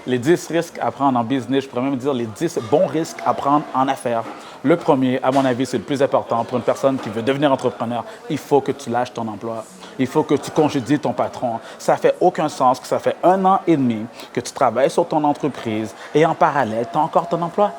Les 10 risques à prendre en business, je pourrais même dire les 10 bons risques à prendre en affaires. Le premier, à mon avis, c'est le plus important pour une personne qui veut devenir entrepreneur. Il faut que tu lâches ton emploi. Il faut que tu congédies ton patron. Ça fait aucun sens que ça fait 1 an et demi que tu travailles sur ton entreprise et en parallèle, tu as encore ton emploi.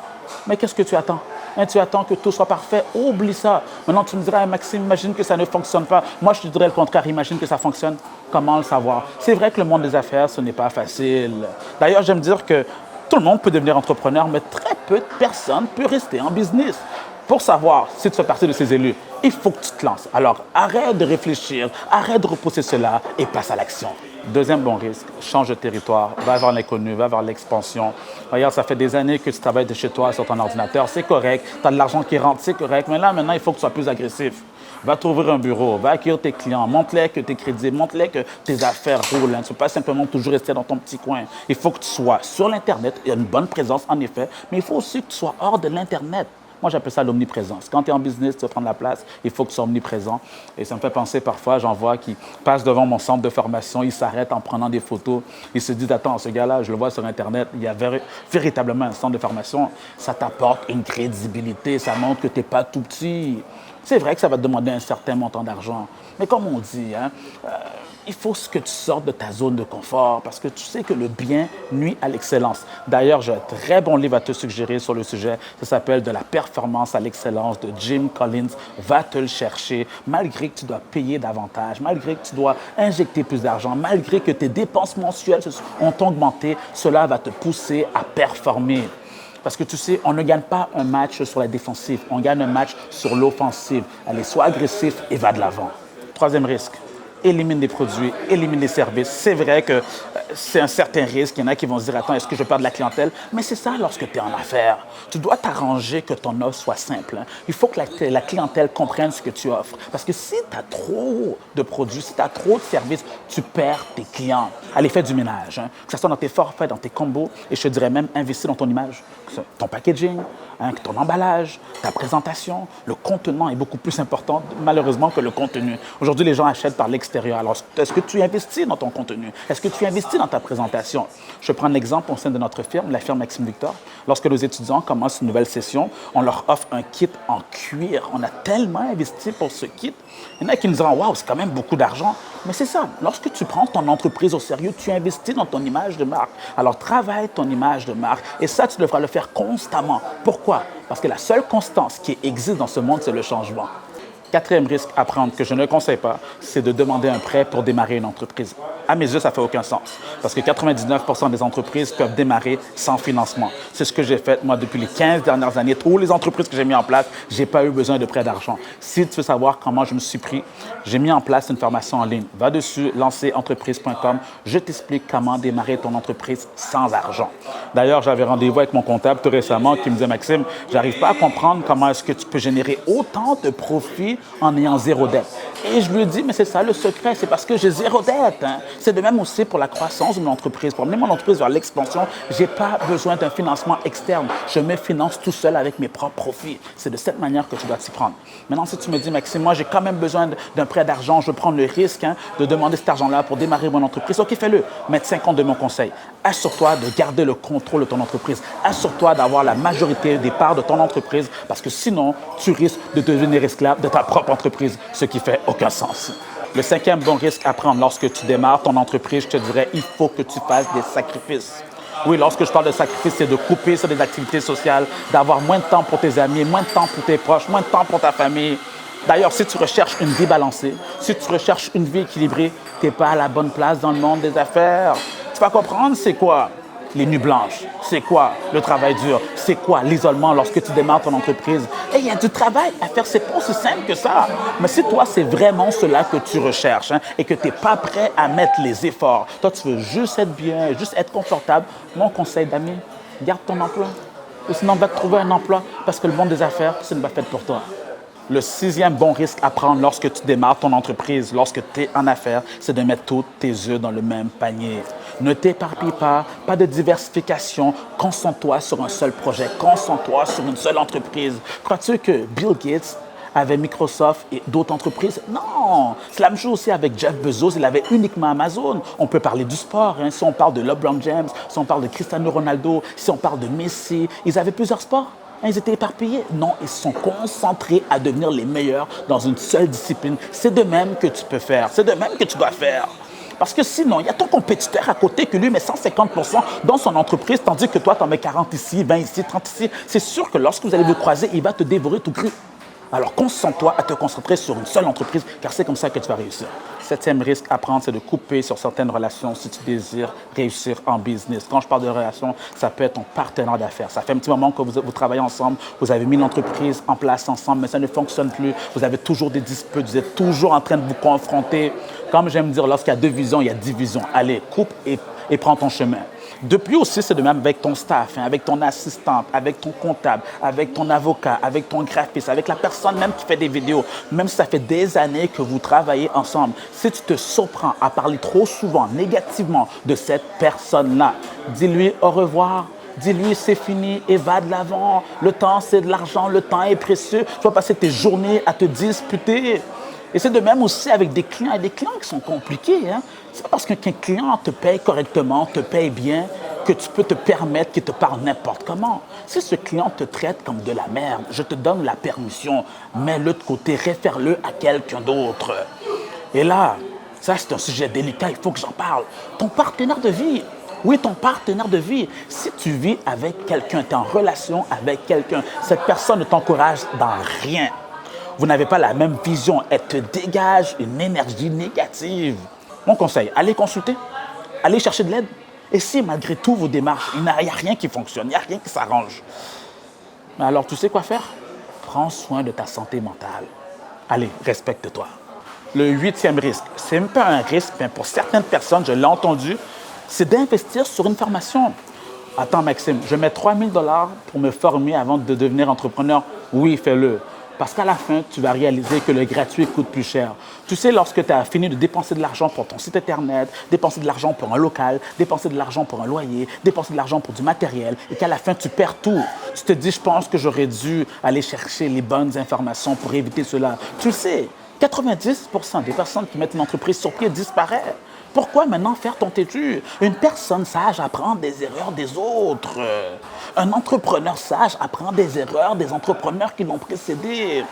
Mais qu'est-ce que tu attends? Tu attends que tout soit parfait. Oublie ça. Maintenant, tu me diras, Maxime, imagine que ça ne fonctionne pas. Moi, je te dirais le contraire. Imagine que ça fonctionne. Comment le savoir? C'est vrai que le monde des affaires, ce n'est pas facile. D'ailleurs, j'aime dire que tout le monde peut devenir entrepreneur, mais très peu de personnes peuvent rester en business. Pour savoir si tu fais partie de ces élus, il faut que tu te lances. Alors, arrête de réfléchir, arrête de repousser cela et passe à l'action. Deuxième bon risque, change de territoire, va vers l'inconnu, va vers l'expansion. Regarde, ça fait des années que tu travailles de chez toi sur ton ordinateur, c'est correct, tu as de l'argent qui rentre, c'est correct, mais là, maintenant, il faut que tu sois plus agressif. Va t'ouvrir un bureau, va accueillir tes clients, montre-les que tes crédits, montre-les que tes affaires roulent. Tu ne peux pas simplement toujours rester dans ton petit coin. Il faut que tu sois sur l'Internet, il y a une bonne présence en effet, mais il faut aussi que tu sois hors de l'Internet. Moi, j'appelle ça l'omniprésence. Quand tu es en business, tu veux prendre la place, il faut que tu sois omniprésent. Et ça me fait penser parfois, j'en vois qui passent devant mon centre de formation, ils s'arrêtent en prenant des photos. Ils se disent, attends, ce gars-là, je le vois sur Internet, il y a véritablement un centre de formation. Ça t'apporte une crédibilité, ça montre que tu n'es pas tout petit. C'est vrai que ça va te demander un certain montant d'argent. Mais comme on dit, il faut que tu sortes de ta zone de confort parce que tu sais que le bien nuit à l'excellence. D'ailleurs, j'ai un très bon livre à te suggérer sur le sujet. Ça s'appelle « De la performance à l'excellence » de Jim Collins. Va te le chercher, malgré que tu dois payer davantage, malgré que tu dois injecter plus d'argent, malgré que tes dépenses mensuelles ont augmenté, cela va te pousser à performer. Parce que tu sais, on ne gagne pas un match sur la défensive, on gagne un match sur l'offensive. Allez, sois agressif et va de l'avant. Troisième risque, élimine des produits, élimine des services. C'est vrai que c'est un certain risque. Il y en a qui vont se dire, attends, est-ce que je perds de la clientèle? Mais c'est ça lorsque tu es en affaires. Tu dois t'arranger que ton offre soit simple. Il faut que la clientèle comprenne ce que tu offres. Parce que si tu as trop de produits, si tu as trop de services, tu perds tes clients. Allez, fais du ménage. Que ce soit dans tes forfaits, dans tes combos. Et je te dirais même, investis dans ton image, ton packaging, ton emballage, ta présentation. Le contenant est beaucoup plus important, malheureusement, que le contenu. Aujourd'hui, les gens achètent par l'extérieur. Alors, est-ce que tu investis dans ton contenu? Est-ce que tu investis dans ta présentation? Je prends l'exemple au sein de notre firme, la firme Maxime Victor. Lorsque nos étudiants commencent une nouvelle session, on leur offre un kit en cuir. On a tellement investi pour ce kit. Il y en a qui nous disent, waouh, c'est quand même beaucoup d'argent. Mais c'est ça. Lorsque tu prends ton entreprise au sérieux, tu investis dans ton image de marque. Alors, travaille ton image de marque. Et ça, tu devras le faire constamment. Pourquoi? Parce que la seule constance qui existe dans ce monde, c'est le changement. Quatrième risque à prendre que je ne conseille pas, c'est de demander un prêt pour démarrer une entreprise. À mes yeux, ça ne fait aucun sens. Parce que 99% des entreprises peuvent démarrer sans financement. C'est ce que j'ai fait, moi, depuis les 15 dernières années. Toutes les entreprises que j'ai mis en place, je n'ai pas eu besoin de prêt d'argent. Si tu veux savoir comment je me suis pris, j'ai mis en place une formation en ligne. Va dessus, lancerentreprise.com. Je t'explique comment démarrer ton entreprise sans argent. D'ailleurs, j'avais rendez-vous avec mon comptable tout récemment qui me disait, Maxime, j'arrive pas à comprendre comment est-ce que tu peux générer autant de profits en ayant zéro dette. Et je lui ai dit, mais c'est ça le secret, c'est parce que j'ai zéro dette. C'est de même aussi pour la croissance de mon entreprise. Pour amener mon entreprise vers l'expansion, je n'ai pas besoin d'un financement externe. Je me finance tout seul avec mes propres profits. C'est de cette manière que tu dois t'y prendre. Maintenant, si tu me dis, Maxime, moi, j'ai quand même besoin d'un prêt d'argent, je veux prendre le risque de demander cet argent-là pour démarrer mon entreprise. OK, fais-le. Mais 5 compte de mon conseil. Assure-toi de garder le contrôle de ton entreprise. Assure-toi d'avoir la majorité des parts de ton entreprise parce que sinon, tu risques de devenir esclave de ta propre entreprise, ce qui fait aucun sens. Le cinquième bon risque à prendre lorsque tu démarres ton entreprise, je te dirais, il faut que tu fasses des sacrifices. Oui, lorsque je parle de sacrifice, c'est de couper sur des activités sociales, d'avoir moins de temps pour tes amis, moins de temps pour tes proches, moins de temps pour ta famille. D'ailleurs, si tu recherches une vie balancée, si tu recherches une vie équilibrée, tu n'es pas à la bonne place dans le monde des affaires. Tu vas comprendre c'est quoi les nuits blanches, c'est quoi le travail dur, c'est quoi l'isolement lorsque tu démarres ton entreprise. Et il y a du travail à faire, c'est pas aussi simple que ça. Mais si toi, c'est vraiment cela que tu recherches et que tu n'es pas prêt à mettre les efforts, toi, tu veux juste être bien, juste être confortable, mon conseil d'ami, garde ton emploi. Ou sinon, va te trouver un emploi parce que le monde des affaires, ce n'est pas fait pour toi. Le sixième bon risque à prendre lorsque tu démarres ton entreprise, lorsque tu es en affaires, c'est de mettre tous tes œufs dans le même panier. Ne t'éparpille pas de diversification. Concentre-toi sur un seul projet, concentre-toi sur une seule entreprise. Crois-tu que Bill Gates avec Microsoft et d'autres entreprises. Non, c'est la même chose aussi avec Jeff Bezos, il avait uniquement Amazon. On peut parler du sport, hein. Si on parle de LeBron James, si on parle de Cristiano Ronaldo, si on parle de Messi, ils avaient plusieurs sports. Ils étaient éparpillés. Non, ils sont concentrés à devenir les meilleurs dans une seule discipline. C'est de même que tu peux faire. C'est de même que tu dois faire. Parce que sinon, il y a ton compétiteur à côté qui lui met 150% dans son entreprise, tandis que toi, tu en mets 40 ici, 20 ici, 30 ici. C'est sûr que lorsque vous allez vous croiser, il va te dévorer tout cru. Alors, concentre-toi à te concentrer sur une seule entreprise, car c'est comme ça que tu vas réussir. Septième risque à prendre, c'est de couper sur certaines relations si tu désires réussir en business. Quand je parle de relations, ça peut être ton partenaire d'affaires. Ça fait un petit moment que vous travaillez ensemble, vous avez mis l'entreprise en place ensemble, mais ça ne fonctionne plus. Vous avez toujours des disputes, vous êtes toujours en train de vous confronter. Comme j'aime dire, lorsqu'il y a deux visions, il y a division. Allez, coupe et prends ton chemin. Depuis aussi, c'est de même avec ton staff, hein, avec ton assistante, avec ton comptable, avec ton avocat, avec ton graphiste, avec la personne même qui fait des vidéos. Même si ça fait des années que vous travaillez ensemble, si tu te surprends à parler trop souvent négativement de cette personne-là, dis-lui au revoir. Dis-lui, c'est fini, et va de l'avant. Le temps, c'est de l'argent, le temps est précieux. Tu vas passer tes journées à te disputer. Et c'est de même aussi avec des clients. Et des clients qui sont compliqués. Hein? C'est pas parce qu'un client te paye correctement, te paye bien, que tu peux te permettre qu'il te parle n'importe comment. Si ce client te traite comme de la merde, je te donne la permission, mets-le de côté, réfère-le à quelqu'un d'autre. Et là, ça c'est un sujet délicat, il faut que j'en parle. Ton partenaire de vie. Oui, ton partenaire de vie. Si tu vis avec quelqu'un, tu es en relation avec quelqu'un, cette personne ne t'encourage dans rien. Vous n'avez pas la même vision. Elle te dégage une énergie négative. Mon conseil, allez consulter, allez chercher de l'aide. Et si malgré tout vos démarches, il n'y a rien qui fonctionne, il n'y a rien qui s'arrange, alors tu sais quoi faire? Prends soin de ta santé mentale. Allez, respecte-toi. Le huitième risque, c'est même pas un risque, mais pour certaines personnes, je l'ai entendu, c'est d'investir sur une formation. Attends Maxime, je mets 3 000 $ pour me former avant de devenir entrepreneur. Oui, fais-le. Parce qu'à la fin, tu vas réaliser que le gratuit coûte plus cher. Tu sais, lorsque tu as fini de dépenser de l'argent pour ton site Internet, dépenser de l'argent pour un local, dépenser de l'argent pour un loyer, dépenser de l'argent pour du matériel, et qu'à la fin, tu perds tout. Tu te dis, je pense que j'aurais dû aller chercher les bonnes informations pour éviter cela. Tu le sais, 90% des personnes qui mettent une entreprise sur pied disparaissent. Pourquoi maintenant faire ton têtu? Une personne sage apprend des erreurs des autres. Un entrepreneur sage apprend des erreurs des entrepreneurs qui l'ont précédé.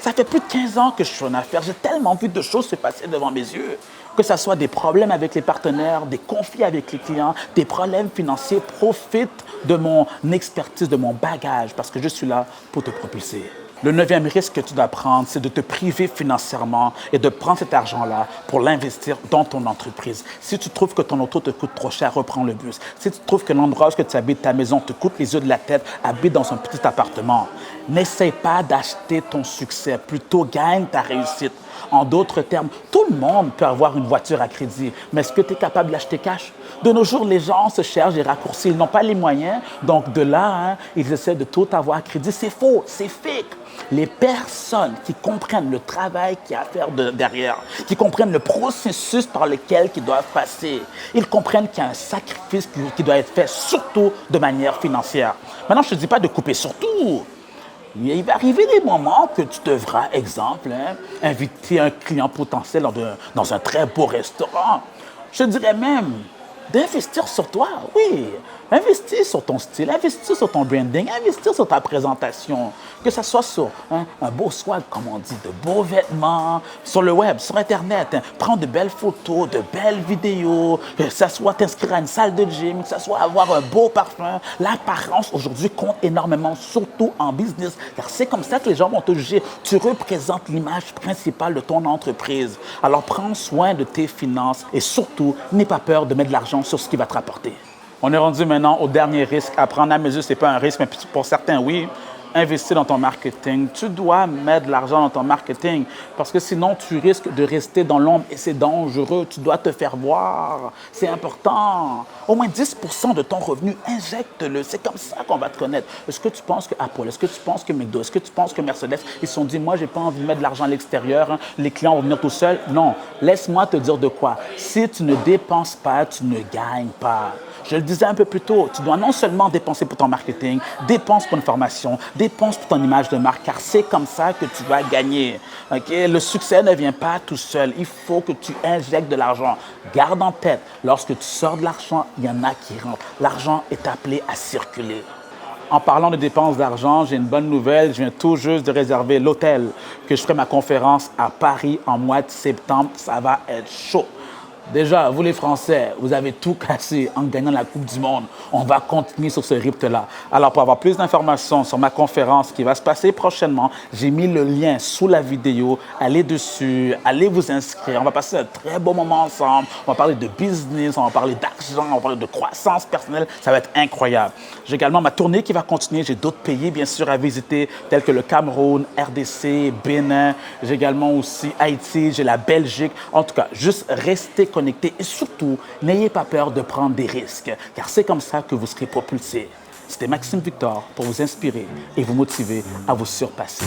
Ça fait plus de 15 ans que je suis en affaires. J'ai tellement vu de choses se passer devant mes yeux. Que ce soit des problèmes avec les partenaires, des conflits avec les clients, des problèmes financiers. Profite de mon expertise, de mon bagage, parce que je suis là pour te propulser. Le 9e risque que tu dois prendre, c'est de te priver financièrement et de prendre cet argent-là pour l'investir dans ton entreprise. Si tu trouves que ton auto te coûte trop cher, reprends le bus. Si tu trouves que l'endroit où tu habites, ta maison, te coûte les yeux de la tête, habite dans un petit appartement. N'essaye pas d'acheter ton succès, plutôt gagne ta réussite. En d'autres termes, tout le monde peut avoir une voiture à crédit, mais est-ce que tu es capable de l'acheter cash? De nos jours, les gens se cherchent des raccourcis, ils n'ont pas les moyens, donc de là, ils essaient de tout avoir à crédit. C'est faux, c'est fake. Les personnes qui comprennent le travail qu'il y a à faire derrière, qui comprennent le processus par lequel ils doivent passer, ils comprennent qu'il y a un sacrifice qui doit être fait, surtout de manière financière. Maintenant, je ne te dis pas de couper surtout. Il va arriver des moments que tu devras, exemple, inviter un client potentiel dans un très beau restaurant. Je dirais même d'investir sur toi, oui. Investir sur ton style, investir sur ton branding, investir sur ta présentation. Que ce soit sur un beau swag, comme on dit, de beaux vêtements, sur le web, sur Internet. Prends de belles photos, de belles vidéos, que ce soit t'inscrire à une salle de gym, que ce soit avoir un beau parfum. L'apparence aujourd'hui compte énormément, surtout en business, car c'est comme ça que les gens vont te juger. Tu représentes l'image principale de ton entreprise. Alors prends soin de tes finances et surtout, n'aie pas peur de mettre de l'argent sur ce qui va te rapporter. On est rendu maintenant au dernier risque. À prendre à mesure, ce n'est pas un risque, mais pour certains, oui. Investir dans ton marketing. Tu dois mettre de l'argent dans ton marketing parce que sinon, tu risques de rester dans l'ombre et c'est dangereux. Tu dois te faire voir. C'est important. Au moins 10% de ton revenu, injecte-le. C'est comme ça qu'on va te connaître. Est-ce que tu penses que Apple, est-ce que tu penses que McDo, est-ce que tu penses que Mercedes, ils se sont dit, moi, j'ai pas envie de mettre de l'argent à l'extérieur. Les clients vont venir tout seuls. Non. Laisse-moi te dire de quoi. Si tu ne dépenses pas, tu ne gagnes pas. Je le disais un peu plus tôt, tu dois non seulement dépenser pour ton marketing, dépense pour une formation, dépense pour ton image de marque, car c'est comme ça que tu vas gagner. Ok? Le succès ne vient pas tout seul. Il faut que tu injectes de l'argent. Garde en tête, lorsque tu sors de l'argent, il y en a qui rentrent. L'argent est appelé à circuler. En parlant de dépenses d'argent, j'ai une bonne nouvelle. Je viens tout juste de réserver l'hôtel que je ferai ma conférence à Paris en mois de septembre. Ça va être chaud. Déjà, vous les Français, vous avez tout cassé en gagnant la Coupe du Monde. On va continuer sur ce rythme-là. Alors, pour avoir plus d'informations sur ma conférence qui va se passer prochainement, j'ai mis le lien sous la vidéo. Allez dessus, allez vous inscrire. On va passer un très beau moment ensemble. On va parler de business, on va parler d'argent, on va parler de croissance personnelle. Ça va être incroyable. J'ai également ma tournée qui va continuer. J'ai d'autres pays, bien sûr, à visiter, tels que le Cameroun, RDC, Bénin. J'ai également aussi Haïti, j'ai la Belgique. En tout cas, juste restez connectés et surtout, n'ayez pas peur de prendre des risques, car c'est comme ça que vous serez propulsé. C'était Maxime Victor pour vous inspirer et vous motiver à vous surpasser.